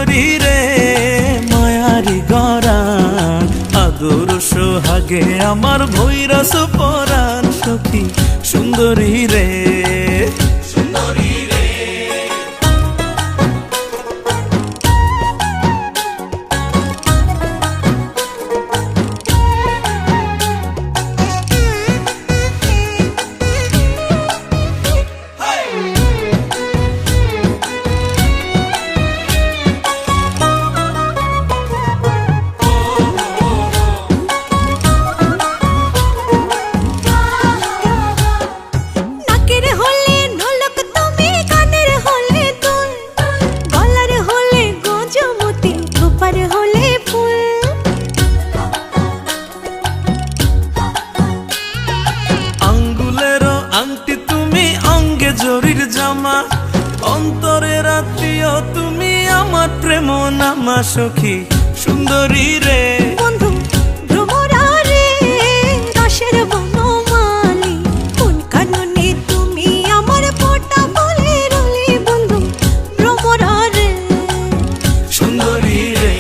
সুন্দরী রে মায়ারি গরান আদর সোহাগে আমার ভৈরস পরাণ সখী সুন্দরী রে সুন্দরী রে। আংটি তুমি অঙ্গে জরির জামা অন্তরের আত্মীয় তুমি আমার প্রেম নামা সখী সুন্দরী রে বন্ধু ভ্রমরা রে দাসের বনমালী কোন কাননে তুমি আমার ফোঁটা বলে রলি বন্ধু ভ্রমরা রে সুন্দরী রে।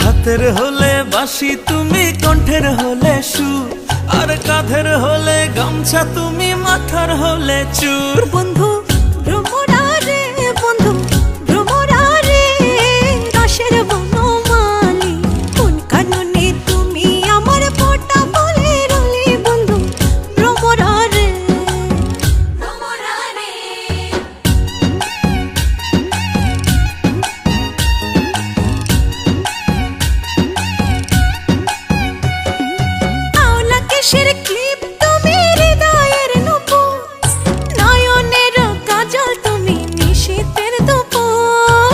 হাতের হলে বাঁশি তুমি কণ্ঠের হলে সুর আর কাঁধের হলে গামছা তুমি মাথার হলে চুর বন্ধু ভ্রমরা রে বন্ধু ভ্রমরা রে দাসের বনমালী কোন কাননে তুমি আমার ফোঁটা বলে রলি বন্ধু ভ্রমরা রে ভ্রমরা রে। কিসের ক্লিপ তুমি হৃদয়ের নূপুর নয়নের কাজল তুমি নিশীথের দুপুর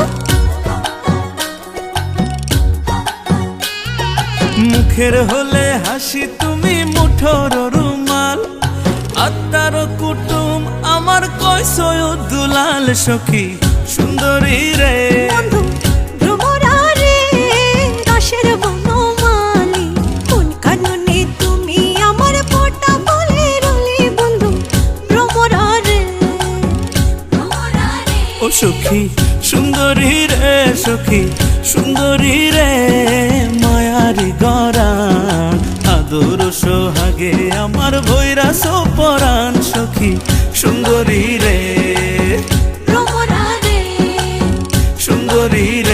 মুখের হলে হাসি তুমি মুঠোর রুমাল আত্মার কুটুম আমার কয়সয় দুলাল সখী সুন্দরী রে বন্ধু ভ্রমরা রে দাসের বনমালী কোন কাননে তুমি আমার ফোঁটা বলে রলি বন্ধু ভ্রমরা রে ভ্রমরা রে। ও সখী সুন্দরী রে সখী সুন্দরী রে মায়ারি গরান আদর সোহাগে আমার ভৈরস পরাণ সখী সুন্দরী রে ভ্রমরা রে সুন্দরী রে।